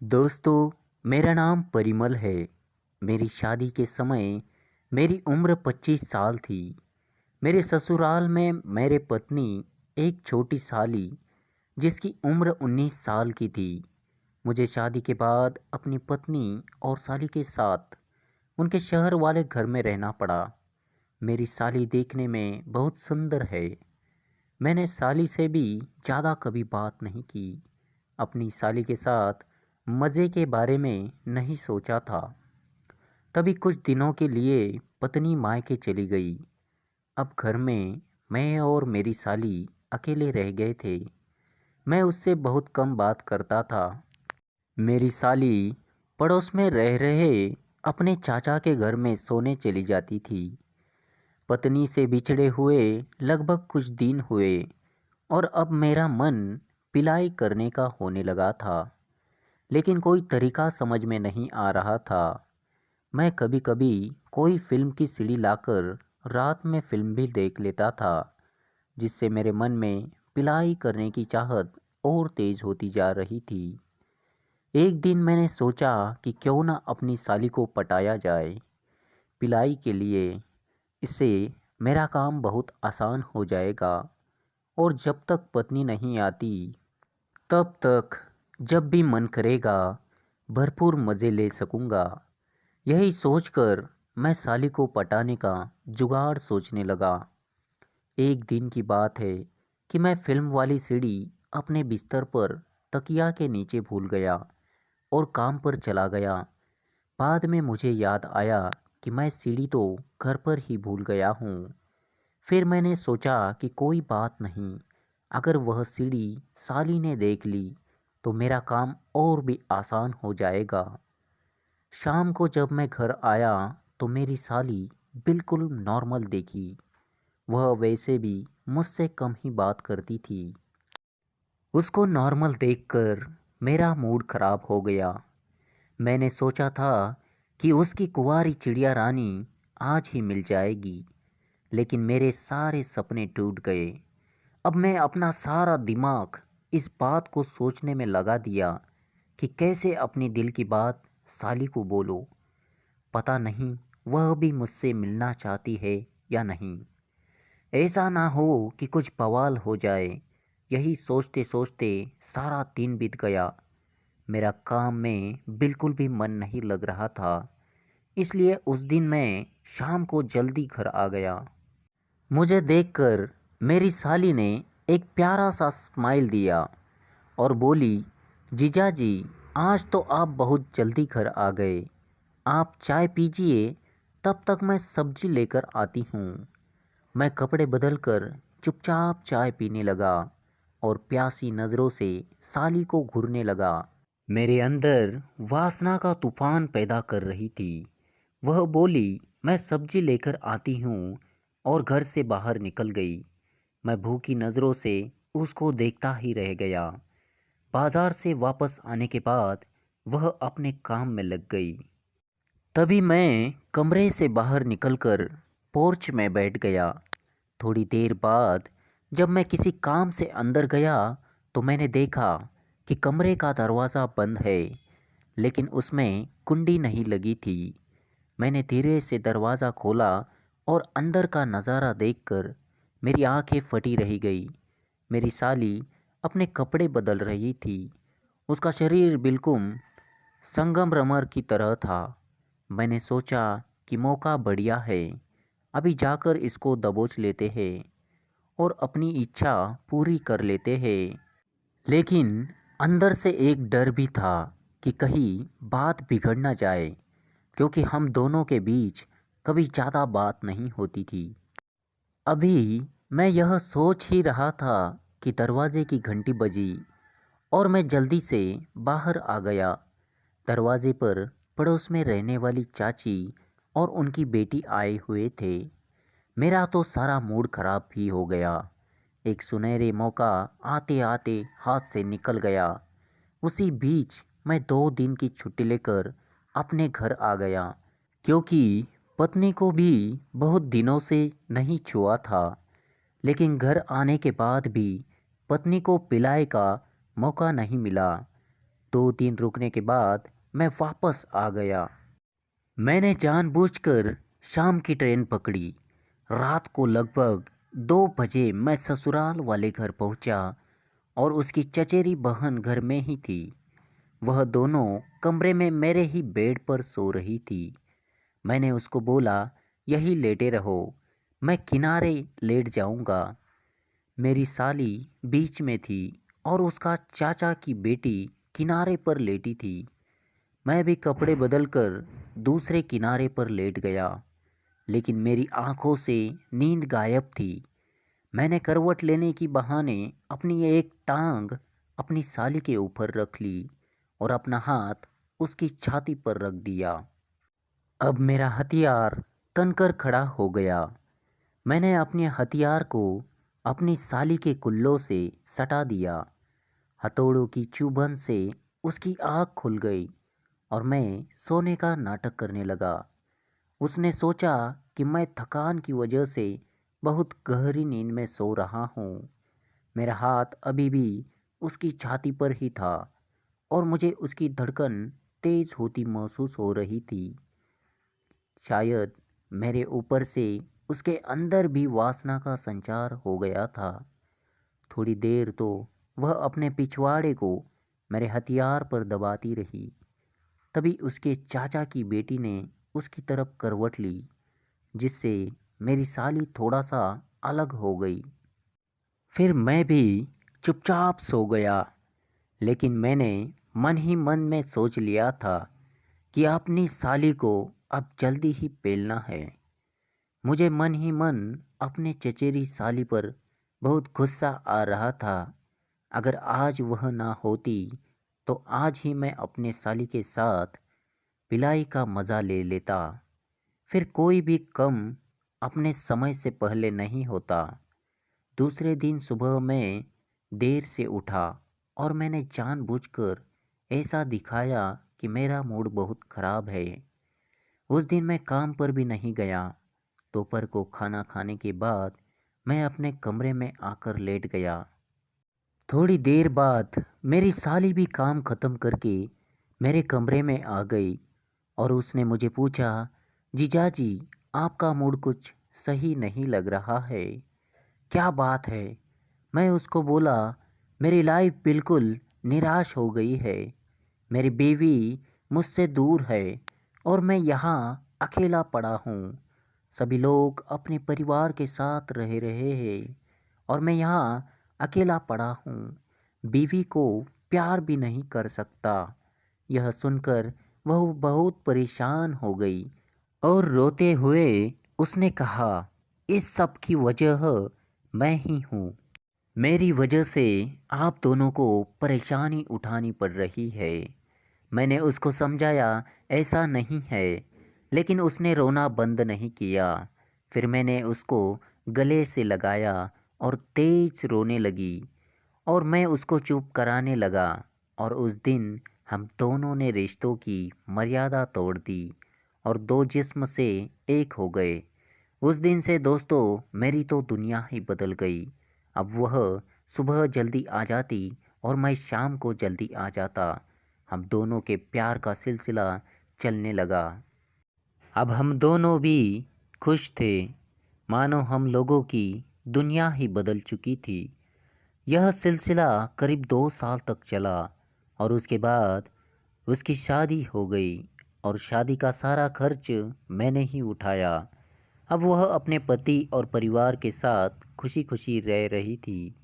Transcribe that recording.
दोस्तों, मेरा नाम परिमल है। मेरी शादी के समय मेरी उम्र 25 साल थी। मेरे ससुराल में मेरे पत्नी एक छोटी साली जिसकी उम्र 19 साल की थी। मुझे शादी के बाद अपनी पत्नी और साली के साथ उनके शहर वाले घर में रहना पड़ा। मेरी साली देखने में बहुत सुंदर है। मैंने साली से भी ज़्यादा कभी बात नहीं की। अपनी साली के साथ मज़े के बारे में नहीं सोचा था। तभी कुछ दिनों के लिए पत्नी मायके चली गई। अब घर में मैं और मेरी साली अकेले रह गए थे। मैं उससे बहुत कम बात करता था। मेरी साली पड़ोस में रह रहे अपने चाचा के घर में सोने चली जाती थी। पत्नी से बिछड़े हुए लगभग कुछ दिन हुए और अब मेरा मन पिलाई करने का होने लगा था, लेकिन कोई तरीका समझ में नहीं आ रहा था। मैं कभी कभी कोई फिल्म की सीडी लाकर रात में फिल्म भी देख लेता था, जिससे मेरे मन में पिलाई करने की चाहत और तेज होती जा रही थी। एक दिन मैंने सोचा कि क्यों ना अपनी साली को पटाया जाए पिलाई के लिए। इससे मेरा काम बहुत आसान हो जाएगा और जब तक पत्नी नहीं आती तब तक जब भी मन करेगा भरपूर मज़े ले सकूंगा। यही सोचकर मैं साली को पटाने का जुगाड़ सोचने लगा। एक दिन की बात है कि मैं फिल्म वाली सीडी अपने बिस्तर पर तकिया के नीचे भूल गया और काम पर चला गया। बाद में मुझे याद आया कि मैं सीडी तो घर पर ही भूल गया हूँ। फिर मैंने सोचा कि कोई बात नहीं, अगर वह सीडी साली ने देख ली तो मेरा काम और भी आसान हो जाएगा। शाम को जब मैं घर आया तो मेरी साली बिल्कुल नॉर्मल देखी। वह वैसे भी मुझसे कम ही बात करती थी। उसको नॉर्मल देखकर मेरा मूड खराब हो गया। मैंने सोचा था कि उसकी कुंवारी चिड़िया रानी आज ही मिल जाएगी, लेकिन मेरे सारे सपने टूट गए। अब मैं अपना सारा दिमाग इस बात को सोचने में लगा दिया कि कैसे अपनी दिल की बात साली को बोलो। पता नहीं वह भी मुझसे मिलना चाहती है या नहीं। ऐसा ना हो कि कुछ बवाल हो जाए। यही सोचते सोचते सारा दिन बीत गया। मेरा काम में बिल्कुल भी मन नहीं लग रहा था, इसलिए उस दिन मैं शाम को जल्दी घर आ गया। मुझे देखकर मेरी साली ने एक प्यारा सा स्माइल दिया और बोली, जीजा जी, आज तो आप बहुत जल्दी घर आ गए। आप चाय पीजिए, तब तक मैं सब्जी लेकर आती हूँ। मैं कपड़े बदलकर चुपचाप चाय पीने लगा और प्यासी नज़रों से साली को घूरने लगा। मेरे अंदर वासना का तूफान पैदा कर रही थी। वह बोली, मैं सब्जी लेकर आती हूँ, और घर से बाहर निकल गई। मैं भूखी नज़रों से उसको देखता ही रह गया। बाजार से वापस आने के बाद वह अपने काम में लग गई। तभी मैं कमरे से बाहर निकलकर पोर्च में बैठ गया। थोड़ी देर बाद जब मैं किसी काम से अंदर गया तो मैंने देखा कि कमरे का दरवाज़ा बंद है, लेकिन उसमें कुंडी नहीं लगी थी। मैंने धीरे से दरवाज़ा खोला और अंदर का नज़ारा देखकर मेरी आंखें फटी रह गई। मेरी साली अपने कपड़े बदल रही थी। उसका शरीर बिल्कुल संगमरमर की तरह था। मैंने सोचा कि मौका बढ़िया है, अभी जाकर इसको दबोच लेते हैं और अपनी इच्छा पूरी कर लेते हैं। लेकिन अंदर से एक डर भी था कि कहीं बात बिगड़ ना जाए, क्योंकि हम दोनों के बीच कभी ज़्यादा बात नहीं होती थी। अभी मैं यह सोच ही रहा था कि दरवाजे की घंटी बजी और मैं जल्दी से बाहर आ गया। दरवाजे पर पड़ोस में रहने वाली चाची और उनकी बेटी आए हुए थे। मेरा तो सारा मूड खराब भी हो गया। एक सुनहरे मौका आते आते हाथ से निकल गया। उसी बीच मैं 2 दिन की छुट्टी लेकर अपने घर आ गया, क्योंकि पत्नी को भी बहुत दिनों से नहीं छुआ था। लेकिन घर आने के बाद भी पत्नी को पिलाए का मौका नहीं मिला। 2 दिन रुकने के बाद मैं वापस आ गया। मैंने जानबूझकर शाम की ट्रेन पकड़ी। रात को लगभग 2 बजे मैं ससुराल वाले घर पहुंचा और उसकी चचेरी बहन घर में ही थी। वह दोनों कमरे में मेरे ही बेड पर सो रही थी। मैंने उसको बोला, यही लेटे रहो, मैं किनारे लेट जाऊंगा। मेरी साली बीच में थी और उसका चाचा की बेटी किनारे पर लेटी थी। मैं भी कपड़े बदलकर दूसरे किनारे पर लेट गया, लेकिन मेरी आंखों से नींद गायब थी। मैंने करवट लेने की बहाने अपनी एक टांग अपनी साली के ऊपर रख ली और अपना हाथ उसकी छाती पर रख दिया। अब मेरा हथियार तनकर खड़ा हो गया। मैंने अपने हथियार को अपनी साली के कुल्लों से सटा दिया। हथौड़ों की चुभन से उसकी आँख खुल गई और मैं सोने का नाटक करने लगा। उसने सोचा कि मैं थकान की वजह से बहुत गहरी नींद में सो रहा हूँ। मेरा हाथ अभी भी उसकी छाती पर ही था और मुझे उसकी धड़कन तेज होती महसूस हो रही थी। शायद मेरे ऊपर से उसके अंदर भी वासना का संचार हो गया था। थोड़ी देर तो वह अपने पिछवाड़े को मेरे हथियार पर दबाती रही। तभी उसके चाचा की बेटी ने उसकी तरफ करवट ली, जिससे मेरी साली थोड़ा सा अलग हो गई। फिर मैं भी चुपचाप सो गया, लेकिन मैंने मन ही मन में सोच लिया था कि अपनी साली को अब जल्दी ही पेलना है। मुझे मन ही मन अपने चचेरी साली पर बहुत गुस्सा आ रहा था। अगर आज वह ना होती तो आज ही मैं अपने साली के साथ पिलाई का मज़ा ले लेता। फिर कोई भी कम अपने समय से पहले नहीं होता। दूसरे दिन सुबह मैं देर से उठा और मैंने जानबूझकर ऐसा दिखाया कि मेरा मूड बहुत ख़राब है। उस दिन मैं काम पर भी नहीं गया। दोपहर को खाना खाने के बाद मैं अपने कमरे में आकर लेट गया। थोड़ी देर बाद मेरी साली भी काम ख़त्म करके मेरे कमरे में आ गई और उसने मुझे पूछा, जीजाजी आपका मूड कुछ सही नहीं लग रहा है, क्या बात है? मैं उसको बोला, मेरी लाइफ बिल्कुल निराश हो गई है। मेरी बीवी मुझसे दूर है और मैं यहाँ अकेला पड़ा हूँ। सभी लोग अपने परिवार के साथ रह रहे हैं और मैं यहाँ अकेला पड़ा हूँ। बीवी को प्यार भी नहीं कर सकता। यह सुनकर वह बहुत परेशान हो गई और रोते हुए उसने कहा, इस सब की वजह मैं ही हूँ। मेरी वजह से आप दोनों को परेशानी उठानी पड़ रही है। मैंने उसको समझाया ऐसा नहीं है, लेकिन उसने रोना बंद नहीं किया। फिर मैंने उसको गले से लगाया और तेज रोने लगी और मैं उसको चुप कराने लगा और उस दिन हम दोनों ने रिश्तों की मर्यादा तोड़ दी और दो जिस्म से एक हो गए। उस दिन से दोस्तों मेरी तो दुनिया ही बदल गई। अब वह सुबह जल्दी आ जाती और मैं शाम को जल्दी आ जाता। हम दोनों के प्यार का सिलसिला चलने लगा। अब हम दोनों भी खुश थे, मानो हम लोगों की दुनिया ही बदल चुकी थी। यह सिलसिला करीब 2 साल तक चला और उसके बाद उसकी शादी हो गई और शादी का सारा खर्च मैंने ही उठाया। अब वह अपने पति और परिवार के साथ खुशी खुशी रह रही थी।